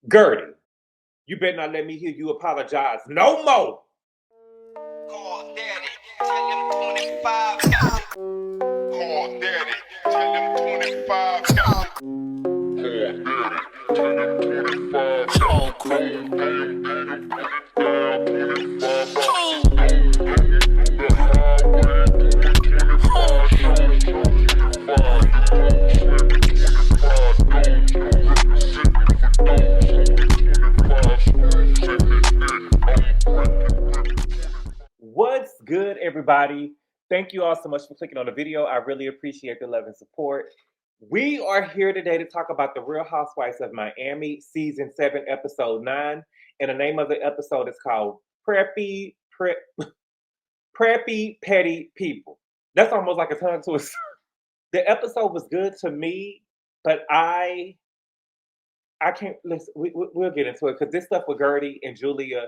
Gertie, you better not let me hear you apologize no more. Call Daddy, tell him 25 got it. Call Daddy, tell him 25 got it. Call Daddy, tell him 25 got What's good, everybody? Thank you all so much for clicking on the video. I really appreciate the love and support. We are here today to talk about the Real Housewives of Miami, Season 7, Episode 9. And the name of the episode is called Preppy Petty People. That's almost like a tongue twister. The episode was good to me, but I can't listen. We'll get into it because this stuff with Gertie and Julia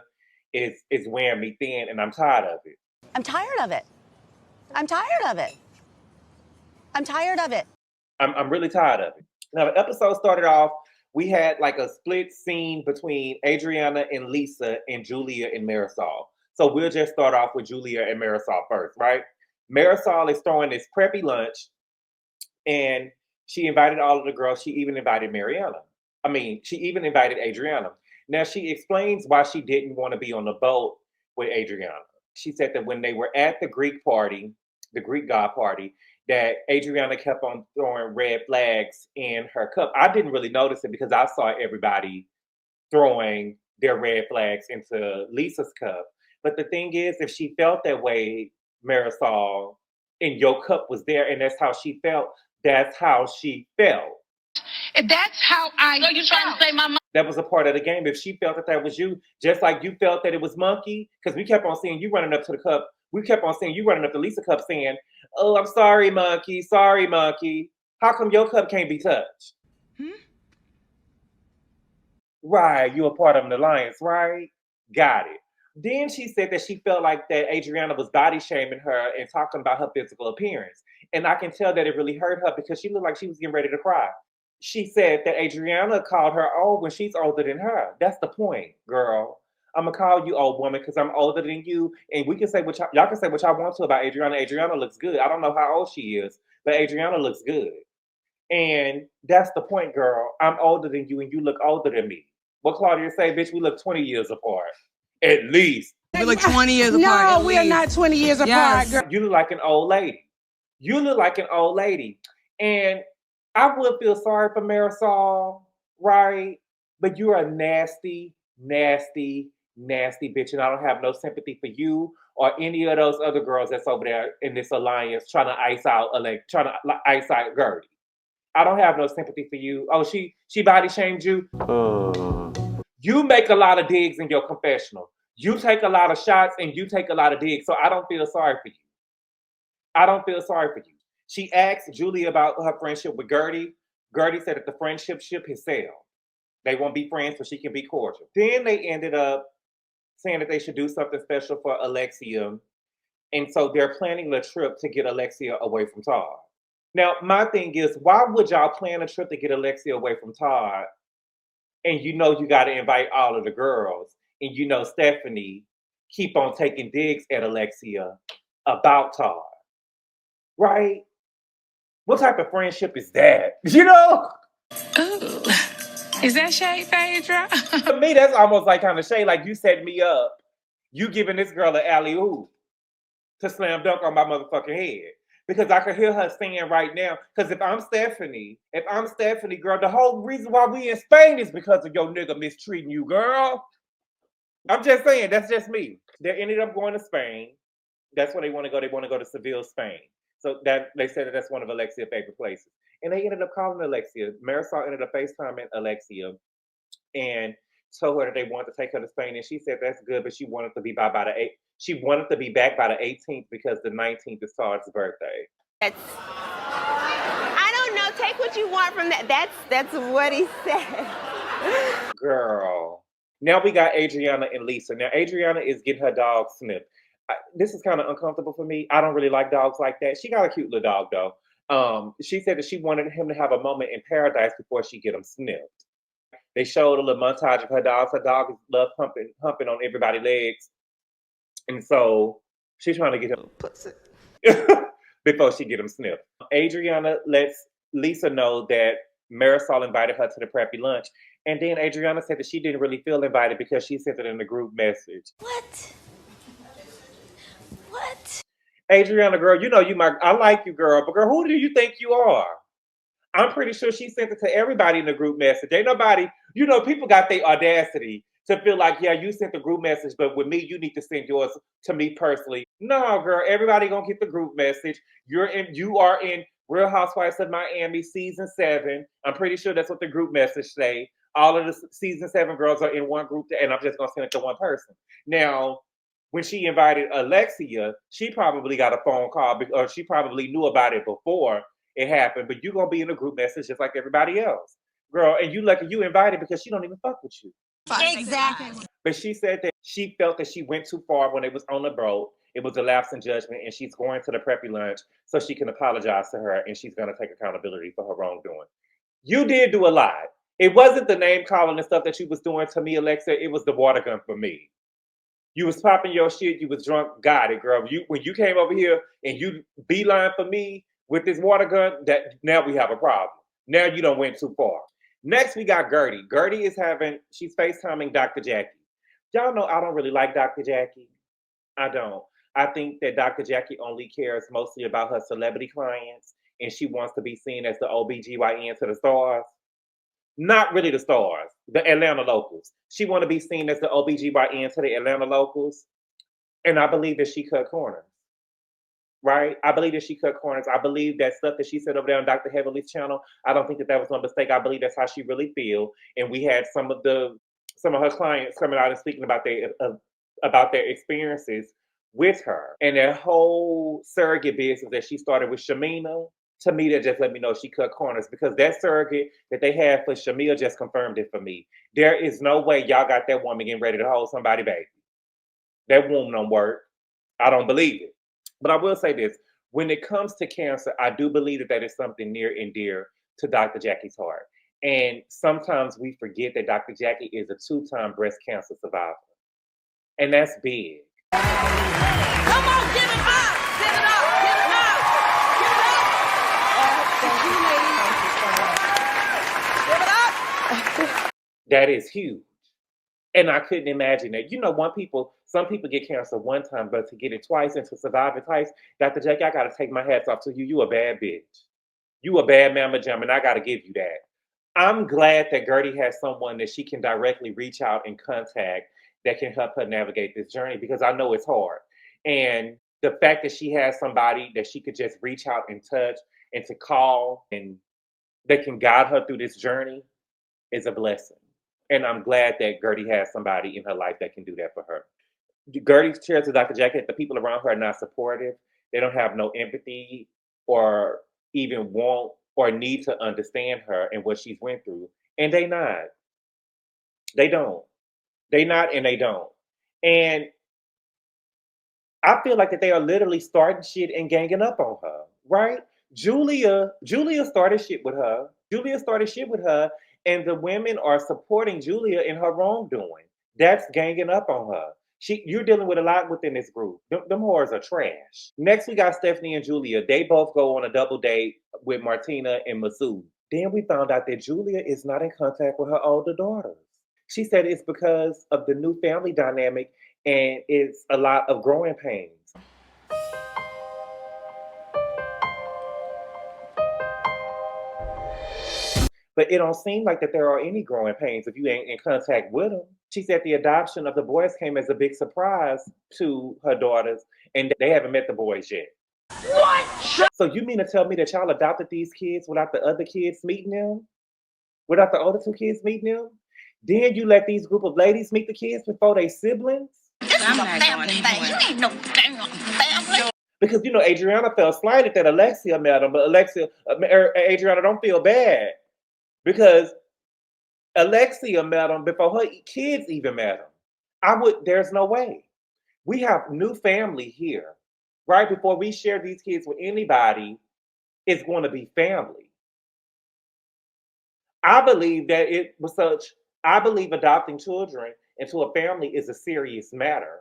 is wearing me thin, and I'm tired of it. I'm tired of it. I'm tired of it. I'm tired of it. I'm really tired of it. Now, the episode started off, we had like a split scene between Adriana and Lisa and Julia and Marisol. So we'll just start off with Julia and Marisol first, right? Marisol is throwing this preppy lunch, and she invited all of the girls. She even invited she even invited Adriana. Now, she explains why she didn't want to be on the boat with Adriana. She said that when they were at the Greek party, the Greek god party, that Adriana kept on throwing red flags in her cup. I didn't really notice it because I saw everybody throwing their red flags into Lisa's cup. But the thing is, if she felt that way, Marisol, and your cup was there, and that's how she felt, that's how she felt. That's how I. So you trying to say my mom? That was a part of the game. If she felt that was you, just like you felt that it was Monkey, because we kept on seeing you running up to the cup. We kept on seeing you running up to Lisa cup saying, "Oh, I'm sorry, Monkey. Sorry, Monkey." How come your cup can't be touched? Right, you a part of an alliance, right? Got it. Then she said that she felt like that Adriana was body shaming her and talking about her physical appearance. And I can tell that it really hurt her because she looked like she was getting ready to cry. She said that Adriana called her old when she's older than her. That's the point, girl. I'm gonna call you old woman because I'm older than you, and we can say what y'all can say what y'all want to about Adriana. Adriana looks good. I don't know how old she is, but Adriana looks good. And that's the point, girl. I'm older than you, and you look older than me. What Claudia say, bitch? We look 20 years apart, at least. We're like 20 years apart. No, we are not 20 years apart, girl. You look like an old lady. You look like an old lady, and I would feel sorry for Marisol, right? But you're a nasty, nasty, nasty bitch, and I don't have no sympathy for you or any of those other girls that's over there in this alliance trying to ice out Gertie. I don't have no sympathy for you. Oh, she body shamed you. You make a lot of digs in your confessional. You take a lot of shots and you take a lot of digs, so I don't feel sorry for you. I don't feel sorry for you. She asked Julia about her friendship with Gertie. Gertie said that the friendship ship has sailed. They won't be friends, so she can be cordial. Then they ended up saying that they should do something special for Alexia. And so they're planning the trip to get Alexia away from Todd. Now, my thing is, why would y'all plan a trip to get Alexia away from Todd? And you know you got to invite all of the girls. And you know Stephanie keep on taking digs at Alexia about Todd. Right? What type of friendship is that? You know? Ooh. Is that shade, Phaedra? To me, that's almost like kind of shade. Like you set me up. You giving this girl an alley-oop to slam dunk on my motherfucking head. Because I can hear her saying right now, because if I'm Stephanie, girl, the whole reason why we in Spain is because of your nigga mistreating you, girl. I'm just saying, that's just me. They ended up going to Spain. That's where they want to go. They want to go to Seville, Spain. So that they said that that's one of Alexia's favorite places. And they ended up calling Alexia. Marisol ended up FaceTiming Alexia and told her that they wanted to take her to Spain. And she said that's good, but she wanted to be back by the 18th because the 19th is Todd's birthday. I don't know. Take what you want from that. That's what he said. Girl. Now we got Adriana and Lisa. Now Adriana is getting her dog snipped. This is kind of uncomfortable for me. I don't really like dogs like that. She got a cute little dog though. She said that she wanted him to have a moment in paradise before she get him snipped. They showed a little montage of her dogs. Her dog love humping on everybody's legs. And so she's trying to get him pussy before she get him snipped. Adriana lets Lisa know that Marisol invited her to the preppy lunch. And then Adriana said that she didn't really feel invited because she sent it in the group message. What? What? Adriana, girl, you know I like you, girl, but girl, who do you think you are? I'm pretty sure she sent it to everybody in the group message. Ain't nobody, people got their audacity to feel like, yeah, you sent the group message, but with me, you need to send yours to me personally. No, girl, everybody gonna get the group message. You are in Real Housewives of Miami season 7. I'm pretty sure that's what the group message say. All of the season 7 girls are in one group, and I'm just gonna send it to one person. Now, when she invited Alexia, she probably got a phone call or she probably knew about it before it happened, but you're gonna be in a group message just like everybody else. Girl, and you lucky you invited because she don't even fuck with you. Exactly. But she said that she felt that she went too far when it was on the boat. It was a lapse in judgment, and she's going to the preppy lunch so she can apologize to her, and she's gonna take accountability for her wrongdoing. You did do a lot. It wasn't the name calling and stuff that you was doing to me, Alexia. It was the water gun for me. You was popping your shit. You was drunk. Got it, girl. When you came over here and you beeline for me with this water gun, that now we have a problem. Now you done went too far. Next, we got Gertie. Gertie she's FaceTiming Dr. Jackie. Y'all know I don't really like Dr. Jackie. I don't. I think that Dr. Jackie only cares mostly about her celebrity clients, and she wants to be seen as the OBGYN to the stars. Not really the stars, the Atlanta locals. She want to be seen as the OBGYN to the Atlanta locals. And I believe that she cut corners. Right? I believe that she cut corners. I believe that stuff that she said over there on Dr. Heavenly's channel, I don't think that was no mistake. I believe that's how she really feel. And we had some of her clients coming out and speaking about their experiences with her. And that whole surrogate business that she started with Shamina, to me, that just let me know she cut corners, because that surrogate that they had for Shamia just confirmed it for me. There is no way y'all got that woman getting ready to hold somebody baby. That womb don't work. I don't believe it. But I will say this. When it comes to cancer, I do believe that is something near and dear to Dr. Jackie's heart. And sometimes we forget that Dr. Jackie is a 2-time breast cancer survivor. And that's big. Come on, give it up! Give it up! Give it up! Give it up! Give it up! That is huge. And I couldn't imagine that. Some people get cancer one time, but to get it twice and to survive it twice, Dr. Jackie, I got to take my hats off to you. You a bad bitch. You a bad mama jam, and I got to give you that. I'm glad that Gertie has someone that she can directly reach out and contact that can help her navigate this journey, because I know it's hard. And the fact that she has somebody that she could just reach out and touch and to call and that can guide her through this journey is a blessing. And I'm glad that Gertie has somebody in her life that can do that for her. Gertie shares with Dr. Jackie that the people around her are not supportive. They don't have no empathy or even want or need to understand her and what she's went through. And they not. They don't. They not, and they don't. And I feel like that they are literally starting shit and ganging up on her, right? Julia started shit with her. And the women are supporting Julia in her wrongdoing. That's ganging up on her. You're dealing with a lot within this group. Them whores are trash. Next, we got Stephanie and Julia. They both go on a double date with Martina and Masood. Then we found out that Julia is not in contact with her older daughters. She said it's because of the new family dynamic, and it's a lot of growing pains. But it don't seem like that there are any growing pains if you ain't in contact with them. She said the adoption of the boys came as a big surprise to her daughters, and they haven't met the boys yet. What? So you mean to tell me that y'all adopted these kids without the other kids meeting them? Without the older 2 kids meeting them? Then you let these group of ladies meet the kids before they siblings? This is a family thing. You ain't no damn family. Because, Adriana felt slighted that Alexia met him, but Adriana don't feel bad. Because Alexia met him before her kids even met him. There's no way. We have new family here. Right before we share these kids with anybody, it's going to be family. I believe that it was such I believe adopting children into a family is a serious matter.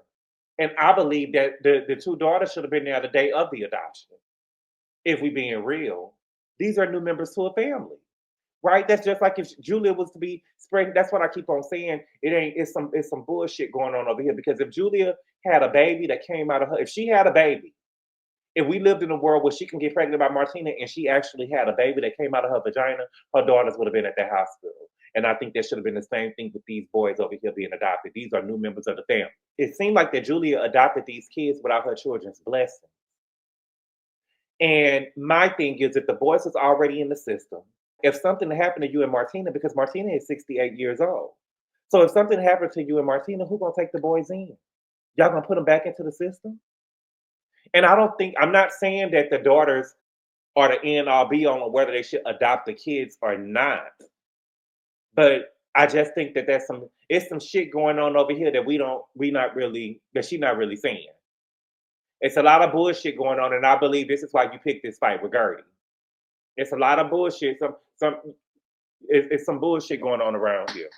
And I believe that the two daughters should have been there the day of the adoption. If we being real, these are new members to a family, right? That's just like if Julia was to be spreading. That's what I keep on saying. It's some bullshit going on over here. Because if Julia had a baby that came out of her, if she had a baby, if we lived in a world where she can get pregnant by Martina and she actually had a baby that came out of her vagina, her daughters would have been at the hospital. And I think there should have been the same thing with these boys over here being adopted. These are new members of the family. It seemed like that Julia adopted these kids without her children's blessing. And my thing is, if the boys was already in the system, if something happened to you and Martina, because Martina is 68 years old. So if something happened to you and Martina, who's going to take the boys in? Y'all going to put them back into the system? And I'm not saying that the daughters are the end all be all on whether they should adopt the kids or not. But I just think that it's some shit going on over here that she's not really saying. It's a lot of bullshit going on, and I believe this is why you picked this fight with Guerdy. It's a lot of bullshit. It's some bullshit going on around here.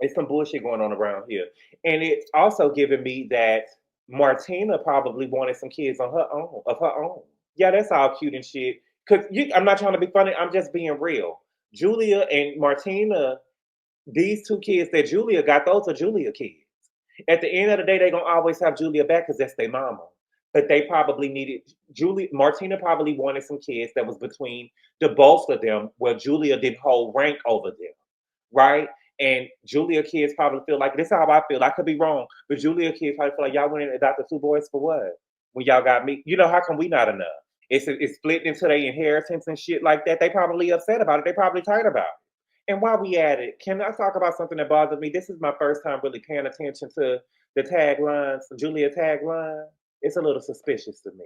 It's some bullshit going on around here. And it's also giving me that Martina probably wanted some kids of her own. Yeah, that's all cute and shit. I'm not trying to be funny. I'm just being real. Julia and Martina, these two kids that Julia got, those are Julia kids. At the end of the day, they're going to always have Julia back because that's their mama. But they probably needed Martina probably wanted some kids that was between the both of them, where Julia didn't hold rank over them, right? And Julia kids probably feel like, this is how I feel. I could be wrong, but Julia kids probably feel like, y'all went and adopted two boys for what? When y'all got me, how come we not enough? It's split into their inheritance and shit like that. They probably upset about it. They probably tight about it. And while we at it, can I talk about something that bothers me? This is my first time really paying attention to the taglines, Julia tagline. It's a little suspicious to me.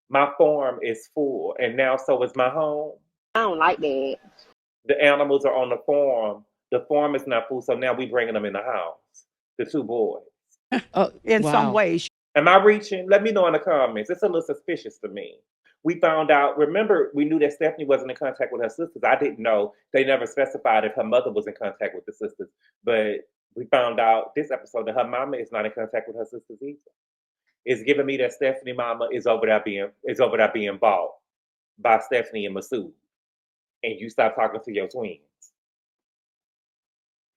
My farm is full, and now so is my home. I don't like that. The animals are on the farm. The farm is not full, so now we bringing them in the house. The two boys. In some ways. Am I reaching? Let me know in the comments. It's a little suspicious to me. We found out, remember, we knew that Stephanie wasn't in contact with her sisters. I didn't know. They never specified if her mother was in contact with the sisters. But we found out this episode that her mama is not in contact with her sisters either. It's giving me that Stephanie mama is over there being bought by Stephanie and Masood. And you stop talking to your twins.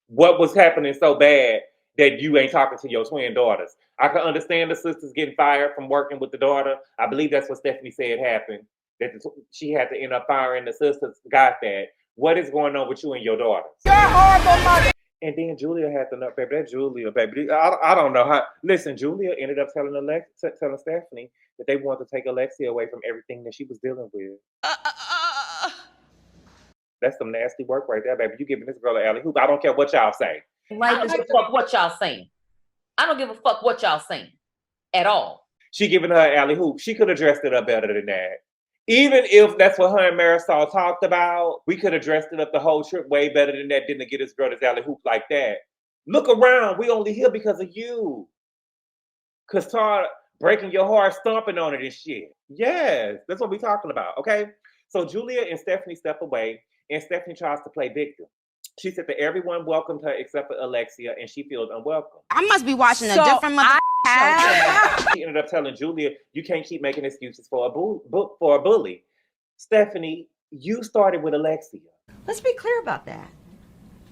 What was happening so bad that you ain't talking to your twin daughters? I can understand the sisters getting fired from working with the daughter. I believe that's what Stephanie said happened. That she had to end up firing the sisters. Got that. What is going on with you and your daughters? You're horrible mother. And then Julia had to know, baby. That Julia, baby. I don't know how. Listen, Julia ended up telling Stephanie that they wanted to take Alexia away from everything that she was dealing with. That's some nasty work right there, baby. You giving this girl an alley hoop. I don't care what y'all say. I don't give a fuck what y'all saying. I don't give a fuck what y'all saying at all. She giving her an alley hoop. She could have dressed it up better than that. Even if that's what her and Marisol talked about, we could have dressed it up the whole trip way better than that. Didn't get this girl this alley hoop like that. Look around. We only here because of you. Cause Todd breaking your heart, stomping on it and shit. Yes, that's what we talking about. Okay. So Julia and Stephanie step away, and Stephanie tries to play victim. She said that everyone welcomed her except for Alexia, and she feels unwelcome. I must be watching a different show. She ended up telling Julia, you can't keep making excuses for a bully. Stephanie, you started with Alexia. Let's be clear about that.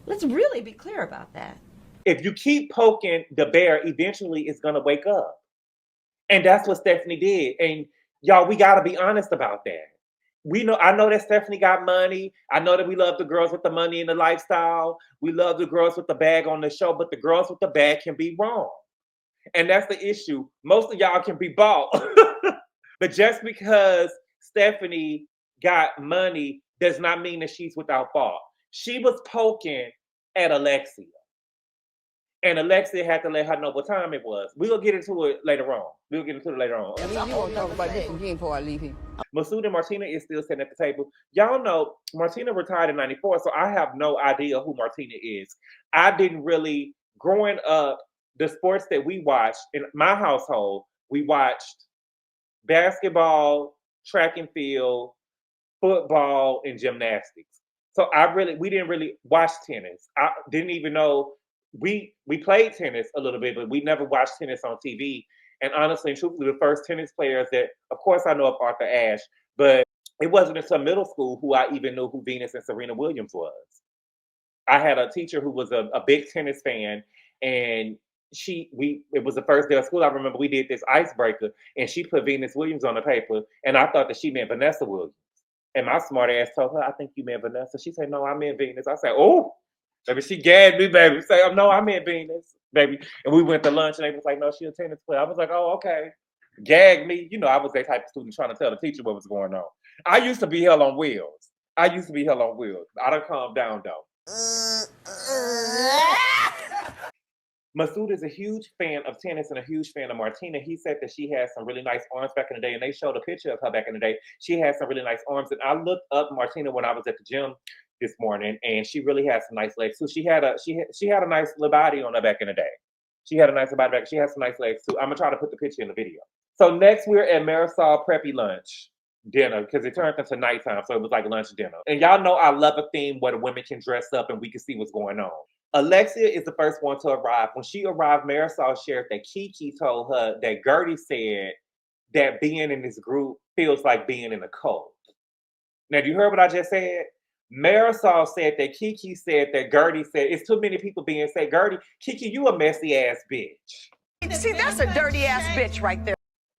Let's really be clear about that. If you keep poking the bear, eventually it's going to wake up. And that's what Stephanie did. And y'all, we got to be honest about that. I know that Stephanie got money. I know that we love the girls with the money and the lifestyle. We love the girls with the bag on the show, but the girls with the bag can be wrong. And that's the issue. Most of y'all can be bought. But just because Stephanie got money does not mean that she's without fault. She was poking at Alexia. And Alexia had to let her know what time it was. We'll get into it later on. You won't talk about this again before I leave here. Masood and Martina is still sitting at the table. Y'all know Martina retired in 94, so I have no idea who Martina is. I didn't really, growing up, the sports that we watched, in my household, we watched basketball, track and field, football, and gymnastics. So we didn't really watch tennis. I didn't even know we played tennis a little bit, but we never watched tennis on TV. And honestly and truthfully, the first tennis players that, of course, I know of Arthur Ashe, but it wasn't until middle school who I even knew who Venus and Serena Williams was. I had a teacher who was a big tennis fan, and it was the first day of school. I remember we did this icebreaker, and she put Venus Williams on the paper, and I thought that she meant Vanessa Williams. And my smart ass told her, I think you meant Vanessa. She said, no, I meant Venus. I said, oh, baby, she gagged me, baby. Say, oh, no, I meant Venus, baby. And we went to lunch, and they was like, no, she a tennis player. I was like, oh, okay. Gag me. You know, I was that type of student trying to tell the teacher what was going on. I used to be hell on wheels. I done calmed down, though. Masood is a huge fan of tennis and a huge fan of Martina. He said that she had some really nice arms back in the day, and they showed a picture of her back in the day. She had some really nice arms, and I looked up Martina when I was at the gym this morning, and she really had some nice legs too. She had a nice little body on her back in the day. She had a nice body back. She had some nice legs too. I'm gonna try to put the picture in the video. So next we're at Marysol Preppy lunch dinner because it turned into nighttime, so it was like lunch dinner. And y'all know I love a theme where the women can dress up and we can see what's going on. Alexia is the first one to arrive. When she arrived, Marisol shared that Kiki told her that Gertie said that being in this group feels like being in a cult. Now, do you hear what I just said? Marisol said that Kiki said that Gertie said, it's too many people being said, Gertie, Kiki, you a messy ass bitch. See, that's a dirty ass bitch right there.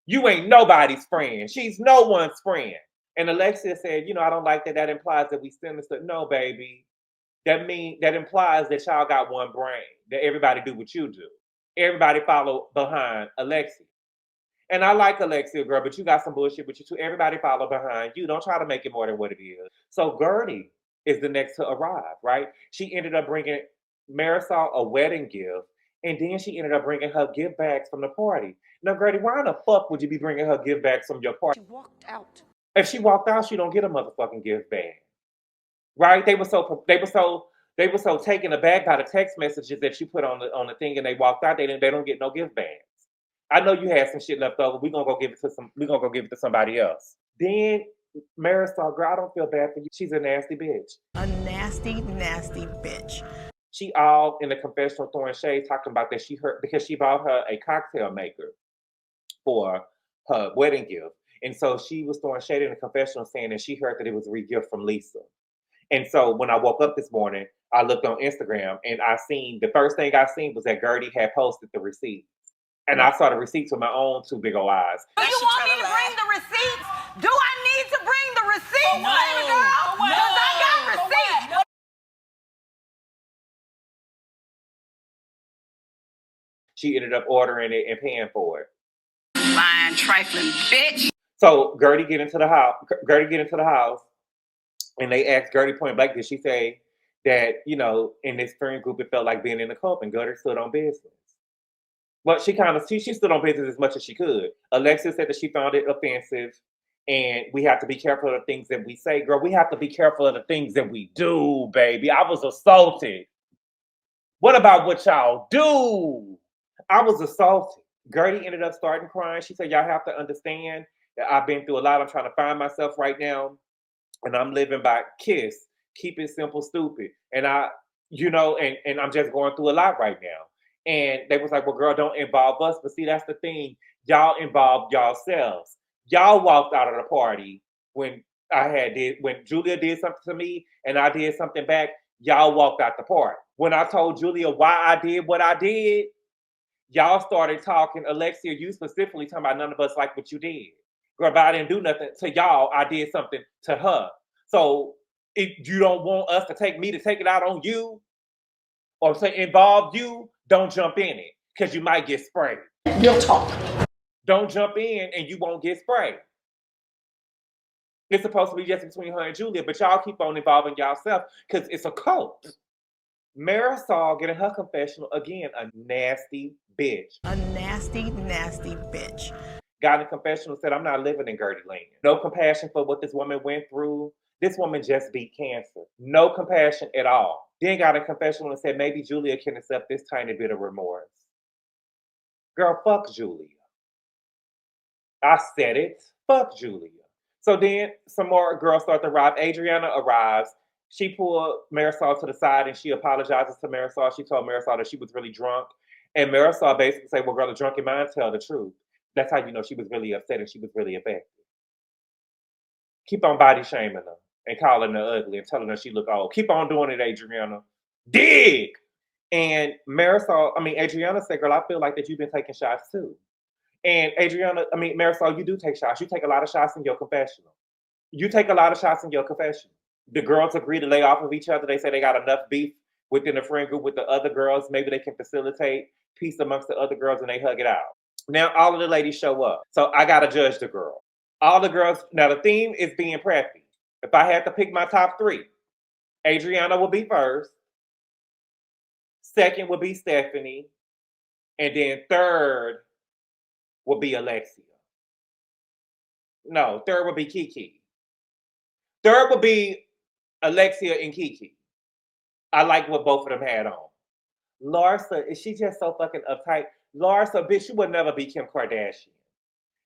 You ain't nobody's friend. She's no one's friend. And Alexia said, I don't like that. That implies that we sinister. No, baby. That implies that y'all got one brain, that everybody do what you do. Everybody follow behind Alexia. And I like Alexia, girl, but you got some bullshit with you too. Everybody follow behind you. Don't try to make it more than what it is. So Guerdy is the next to arrive, right? She ended up bringing Marisol a wedding gift, and then she ended up bringing her gift bags from the party. Now, Guerdy, why in the fuck would you be bringing her gift bags from your party? She walked out. If she walked out, she don't get a motherfucking gift bag. Right? They were so taken aback by the text messages that you put on the thing, and they walked out. They don't get no gift bags. I know you had some shit left over. We're gonna go give it to somebody else. Then Marisol, girl, I don't feel bad for you. She's a nasty bitch. A nasty, nasty bitch. She all in the confessional throwing shade, talking about that because she bought her a cocktail maker for her wedding gift. And so she was throwing shade in the confessional saying that she heard that it was a re-gift from Lisa. And so when I woke up this morning, I looked on Instagram and the first thing I seen was that Gertie had posted the receipts. And I saw the receipts with my own two big old eyes. Do you want me to bring the receipts? Do I need to bring the receipts, baby girl? Because I got receipts. She ended up ordering it and paying for it. Lying, trifling bitch. So Gertie get into the house, and they asked Gertie point blank, did she say that, in this friend group, it felt like being in a cult, and Gertie stood on business. Well, she stood on business as much as she could. Alexia said that she found it offensive, and we have to be careful of the things that we say. Girl, we have to be careful of the things that we do, baby. I was assaulted. What about what y'all do? I was assaulted. Gertie ended up starting crying. She said, y'all have to understand that I've been through a lot. I'm trying to find myself right now, and I'm living by KISS. Keep it simple, stupid. And and I'm just going through a lot right now. And they was like, well, girl, don't involve us. But see, that's the thing. Y'all involved yourselves. Y'all walked out of the party when Julia did something to me and I did something back. Y'all walked out the party. When I told Julia why I did what I did, y'all started talking. Alexia, you specifically talking about none of us like what you did. Girl, but I didn't do nothing to y'all. I did something to her. So if you don't want us to take it out on you or to involve you, don't jump in it because you might get sprayed. Real talk. Don't jump in and you won't get sprayed. It's supposed to be just between her and Julia, but y'all keep on involving yourself because it's a cult. Marisol getting her confessional again, a nasty bitch. A nasty, nasty bitch. Got in a confessional, said, I'm not living in Gertie land. No compassion for what this woman went through. This woman just beat cancer. No compassion at all. Then got a confessional and said, maybe Julia can accept this tiny bit of remorse. Girl, fuck Julia. I said it. Fuck Julia. So then some more girls start to arrive. Adriana arrives, She pulled Marisol to the side and she apologizes to Marisol. She told Marisol that she was really drunk. And Marisol basically said, well, girl, the drunken mind tell the truth. That's how you know she was really upset and she was really affected. Keep on body shaming her and calling her ugly and telling her she look old. Keep on doing it, Adriana. Dig! And Adriana said, girl, I feel like that you've been taking shots too. And Marisol, you do take shots. You take a lot of shots in your confessional. You take a lot of shots in your confessional. The girls agree to lay off of each other. They say they got enough beef within the friend group with the other girls. Maybe they can facilitate peace amongst the other girls and they hug it out. Now, all of the ladies show up. So I got to judge the girl. All the girls. Now, the theme is being preppy. If I had to pick my top three, Adriana will be first. Second would be Stephanie. And then third will be Alexia. No, third would be Kiki. Third would be Alexia and Kiki. I like what both of them had on. Larsa, is she just so fucking uptight? Larsa, bitch, you would never be Kim Kardashian.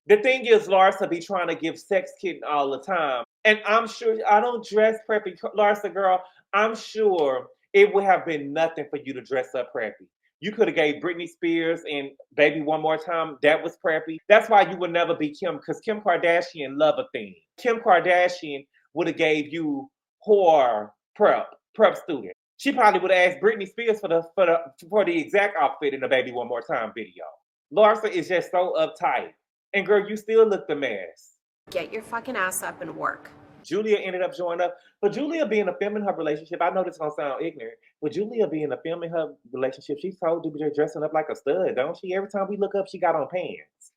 The thing is, Larsa be trying to give sex kitten all the time. And I'm sure, I don't dress preppy. Larsa, girl, I'm sure it would have been nothing for you to dress up preppy. You could have gave Britney Spears and Baby One More Time. That was preppy. That's why you would never be Kim, because Kim Kardashian love a thing. Kim Kardashian would have gave you whore prep student. She probably would have asked Britney Spears for the exact outfit in the Baby One More Time video. Larsa is just so uptight. And girl, you still look the mess. Get your fucking ass up and work. Julia ended up showing up. But Julia being a femme in her relationship, I know this is going to sound ignorant, but Julia being a femme in her relationship, she's told to be dressing up like a stud, don't she? Every time we look up, she got on pants.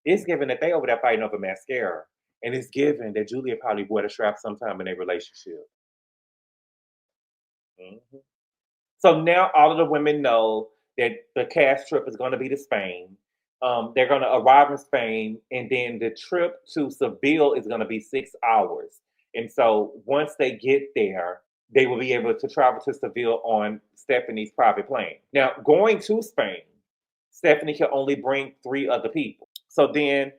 It's given that they over there fighting over mascara. And it's given that Julia probably wore the strap sometime in their relationship. Mm-hmm. So now all of the women know that the cast trip is going to be to Spain. They're going to arrive in Spain, and then the trip to Seville is going to be 6 hours. And so once they get there, they will be able to travel to Seville on Stephanie's private plane. Now, going to Spain, Stephanie can only bring 3 other people. So then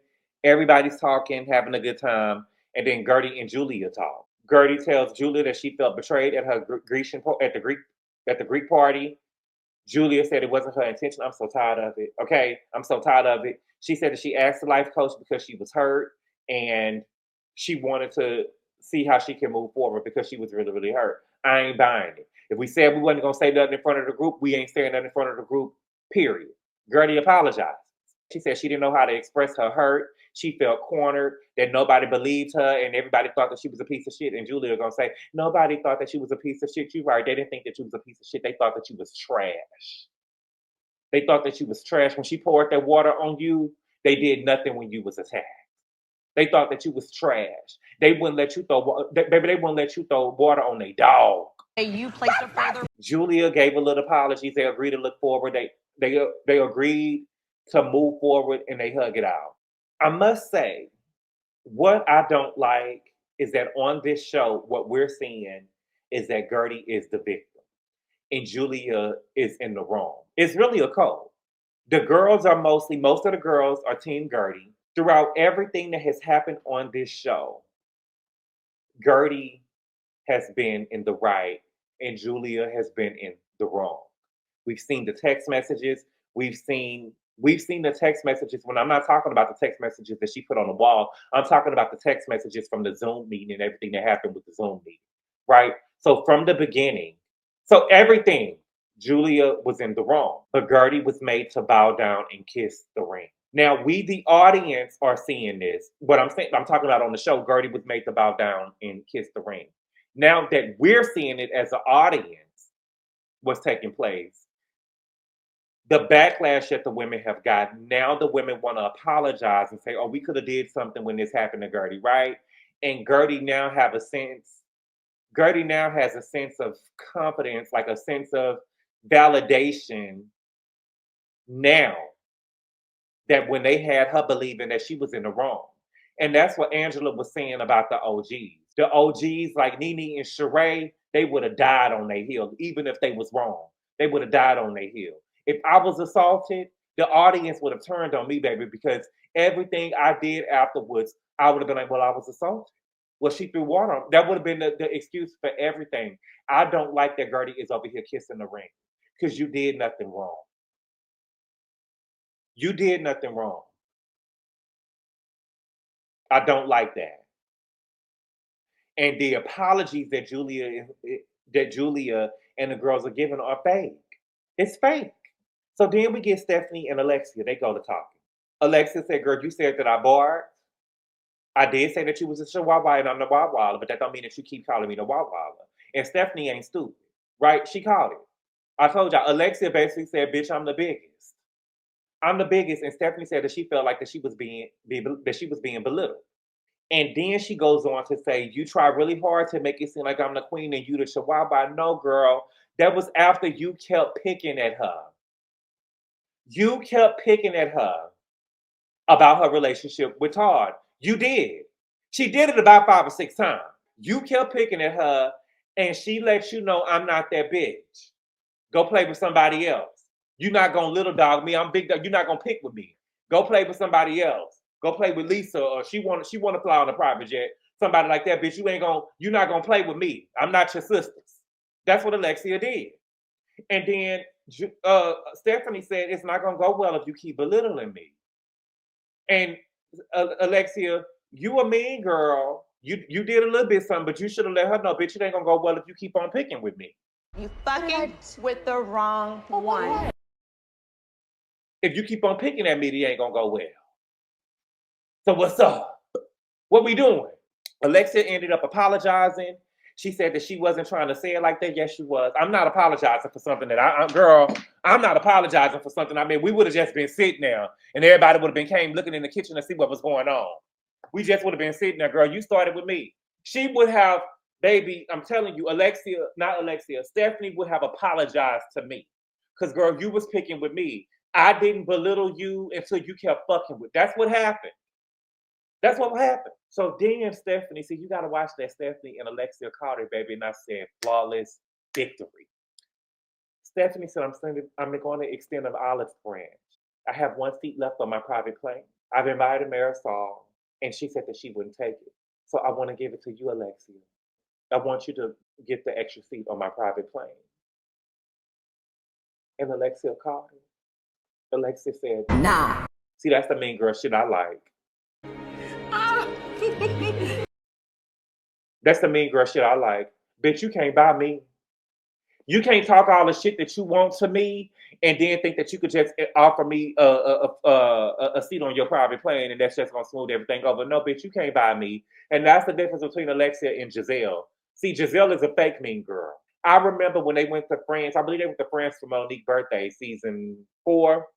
everybody's talking, having a good time, and then Gertie and Julia talk. Gertie tells Julia that she felt betrayed at her Greek party. Julia said it wasn't her intention. I'm so tired of it. Okay, I'm so tired of it. She said that she asked the life coach because she was hurt and she wanted to see how she can move forward because she was really, really hurt. I ain't buying it. If we said we wasn't going to say nothing in front of the group, we ain't saying nothing in front of the group, period. Gertie apologized. She said she didn't know how to express her hurt. She felt cornered, that nobody believed her, and everybody thought that she was a piece of shit. And Julia was going to say, nobody thought that she was a piece of shit. You're right. They didn't think that you was a piece of shit. They thought that you was trash. They thought that you was trash. When she poured that water on you, they did nothing when you was attacked. They thought that you was trash. They wouldn't let you throw, baby, they wouldn't let you throw water on their dog. You placed a further. Julia gave a little apologies. They agreed to look forward. They agreed to move forward, and they hug it out. I must say, what I don't like is that on this show, what we're seeing is that Gertie is the victim and Julia is in the wrong. It's really a code. The girls are most of the girls are Team Gertie. Throughout everything that has happened on this show, Gertie has been in the right and Julia has been in the wrong. We've seen the text messages. We've seen the text messages. When I'm not talking about the text messages that she put on the wall, I'm talking about the text messages from the Zoom meeting and everything that happened with the Zoom meeting, right? So from the beginning, so everything, Julia was in the wrong, but Gertie was made to bow down and kiss the ring. Now we, the audience, are seeing this. What I'm talking about on the show, Gertie was made to bow down and kiss the ring. Now that we're seeing it as an audience, what's taking place, the backlash that the women have gotten, now the women want to apologize and say, oh, we could have did something when this happened to Gertie, right? And Gertie now has a sense of confidence, like a sense of validation now that when they had her believing that she was in the wrong. And that's what Angela was saying about the OGs. The OGs like Nene and Sheree, they would have died on their heel, even if they was wrong. They would have died on their heel. If I was assaulted, the audience would have turned on me, baby, because everything I did afterwards, I would have been like, well, I was assaulted. Well, she threw water on. That would have been the excuse for everything. I don't like that Gertie is over here kissing the ring because you did nothing wrong. You did nothing wrong. I don't like that. And the apologies that Julia and the girls are giving are fake. It's fake. So then we get Stephanie and Alexia. They go to talking. Alexia said, "Girl, you said that I barred. I did say that you was a chihuahua and I'm the Wawa, but that don't mean that you keep calling me the Wawa." And Stephanie ain't stupid, right? She called it. I told y'all, Alexia basically said, "Bitch, I'm the biggest. I'm the biggest." And Stephanie said that she felt like that she was being belittled. And then she goes on to say, "You try really hard to make it seem like I'm the queen and you the chihuahua." No, girl, that was after you kept picking at her. You kept picking at her about her relationship with Todd. You did. She did it about 5 or 6 times. You kept picking at her, and she let you know, "I'm not that bitch. Go play with somebody else. You're not gonna little dog me. I'm big dog. You're not gonna pick with me. Go play with somebody else. Go play with Lisa, or she want to fly on a private jet. Somebody like that, bitch. You're not gonna play with me. I'm not your sisters." That's what Alexia did. And then Stephanie said, "It's not gonna go well if you keep belittling me." And Alexia, you a mean girl. You did a little bit something, but you should have let her know, "Bitch, it ain't gonna go well if you keep on picking with me. You fucking with the wrong one. If you keep on picking at me, it ain't gonna go well. So what's up? What we doing?" Alexia ended up apologizing. She said that she wasn't trying to say it like that. Yes, she was. I'm not apologizing for something that I'm not apologizing for something. I mean, we would have just been sitting there and everybody would have came looking in the kitchen to see what was going on. We just would have been sitting there, girl. You started with me. She would have, baby, I'm telling you, Stephanie would have apologized to me. Because, girl, you was picking with me. I didn't belittle you until you kept fucking with. That's what happened. That's what happened. So then Stephanie, see, you got to watch that. Stephanie and Alexia called her, baby, and I said, flawless victory. Stephanie said, I'm going to extend an olive branch. I have 1 seat left on my private plane. I've invited Marisol, and she said that she wouldn't take it. So I want to give it to you, Alexia. I want you to get the extra seat on my private plane. And Alexia called her. Alexia said, "Nah." See, that's the mean girl shit I like. That's the mean girl shit I like. Bitch, you can't buy me. You can't talk all the shit that you want to me and then think that you could just offer me a seat on your private plane and that's just gonna smooth everything over. No, bitch, you can't buy me. And that's the difference between Alexia and Giselle. See, Giselle is a fake mean girl. I remember when they went to France. I believe they went to France for Monique's birthday, season 4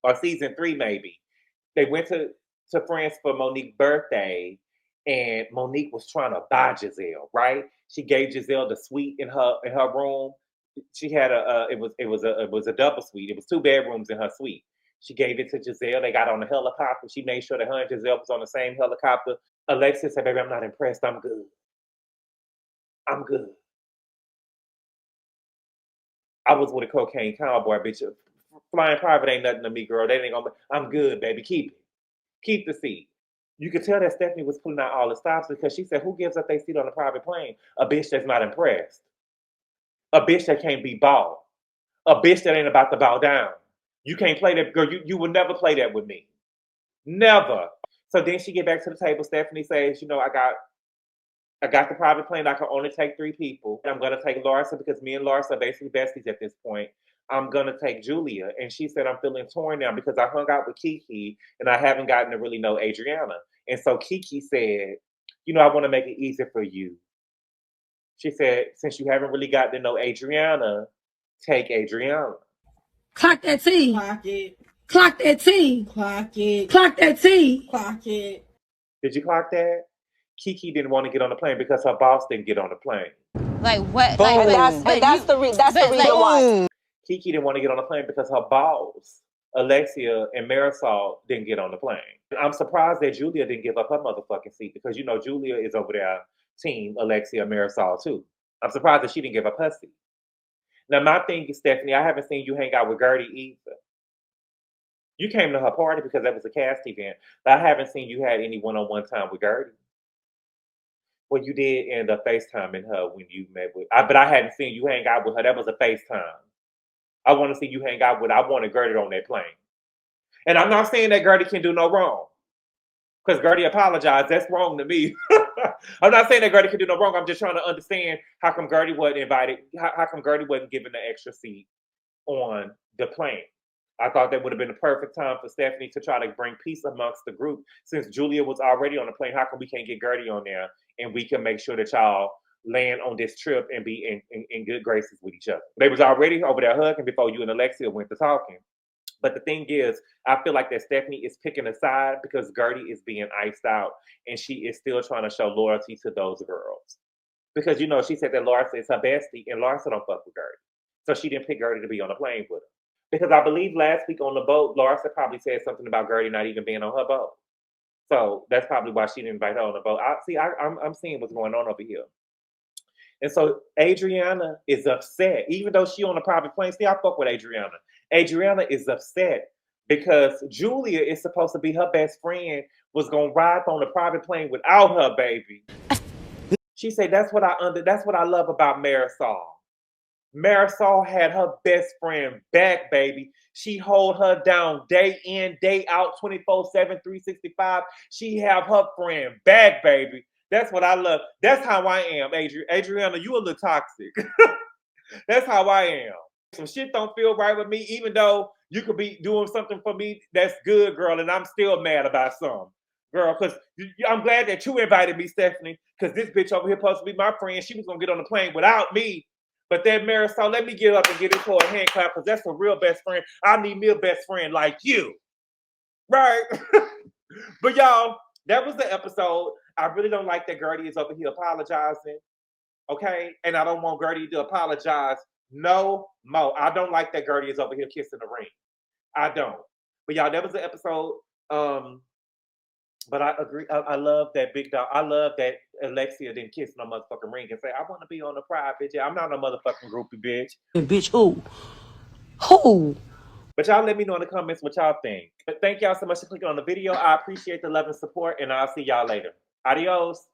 or season 3, maybe. They went to France for Monique's birthday, and Monique was trying to buy Giselle, right? She gave Giselle the suite in her room. She had it was a double suite. It was 2 bedrooms in her suite. She gave it to Giselle. They got on the helicopter. She made sure that her and Giselle was on the same helicopter. Alexia said, "Baby, I'm not impressed. I'm good. I'm good. I was with a cocaine cowboy, bitch. Flying private ain't nothing to me, girl. They ain't gonna. I'm good, baby. Keep it. Keep the seat." You could tell that Stephanie was pulling out all the stops because she said, "Who gives up their seat on a private plane? A bitch that's not impressed. A bitch that can't be bought. A bitch that ain't about to bow down. You can't play that, girl. You will never play that with me. Never." So then she get back to the table. Stephanie says, I got the private plane. I can only take 3 people. I'm going to take Larsa because me and Larsa are basically besties at this point. I'm going to take Julia. And she said, "I'm feeling torn now because I hung out with Kiki and I haven't gotten to really know Adriana." And so Kiki said, "I want to make it easier for you." She said, "Since you haven't really gotten to know Adriana, take Adriana." Clock that T. Clock it. Clock that T. Clock it. Clock that T. Clock it. Did you clock that? Kiki didn't want to get on the plane because her boss didn't get on the plane. Like what? Boom. Like, that's the reason why. Kiki didn't want to get on the plane because her boss, Alexia and Marisol, didn't get on the plane. I'm surprised that Julia didn't give up her motherfucking seat because Julia is over there team Alexia and Marisol too. I'm surprised that she didn't give up her seat. Now my thing is, Stephanie, I haven't seen you hang out with Gertie either. You came to her party because that was a cast event, but I haven't seen you had any one-on-one time with Gertie. Well, you did end up FaceTiming her when you met with, but I hadn't seen you hang out with her. That was a FaceTime. I want to see you hang out with, I wanted Gertie on that plane. And I'm not saying that Gertie can do no wrong. Because Gertie apologized. That's wrong to me. I'm not saying that Gertie can do no wrong. I'm just trying to understand how come Gertie wasn't invited, how come Gertie wasn't given the extra seat on the plane. I thought that would have been the perfect time for Stephanie to try to bring peace amongst the group. Since Julia was already on the plane, how come we can't get Gertie on there and we can make sure that y'all land on this trip and be in good graces with each other? They was already over there hugging before you and Alexia went to talking. But the thing is, I feel like that Stephanie is picking a side because Gertie is being iced out and she is still trying to show loyalty to those girls. Because, you know, she said that Larsa is her bestie and Larsa don't fuck with Gertie. So she didn't pick Gertie to be on the plane with her. Because I believe last week on the boat, Larsa probably said something about Gertie not even being on her boat. So that's probably why she didn't invite her on the boat. I'm seeing what's going on over here. And so Adriana is upset, even though she on a private plane. See, I fuck with Adriana. Adriana is upset because Julia is supposed to be her best friend, was gonna ride on a private plane without her baby. She said, that's what I love about Marisol. Marisol had her best friend back, baby. She hold her down day in, day out, 24/7, 365. She have her friend back, baby. That's what I love. That's how I am, Adriana, you a little toxic. That's how I am. Some shit don't feel right with me, even though you could be doing something for me that's good, girl, and I'm still mad about some. Girl, because I'm glad that you invited me, Stephanie, because this bitch over here supposed to be my friend. She was going to get on the plane without me. But then Marisol, let me get up and get it for a hand clap, because that's a real best friend. I need me a best friend like you. Right? But y'all, that was the episode. I really don't like that Gertie is over here apologizing. Okay? And I don't want Gertie to apologize no more. I don't like that Gertie is over here kissing the ring. I don't. But y'all, that was the episode. But I agree. I love that big dog. I love that Alexia didn't kiss no motherfucking ring and say, I want to be on the pride, bitch. I'm not a motherfucking groupie, bitch. Bitch, who? Who? But y'all let me know in the comments what y'all think. But thank y'all so much for clicking on the video. I appreciate the love and support, and I'll see y'all later. Adios.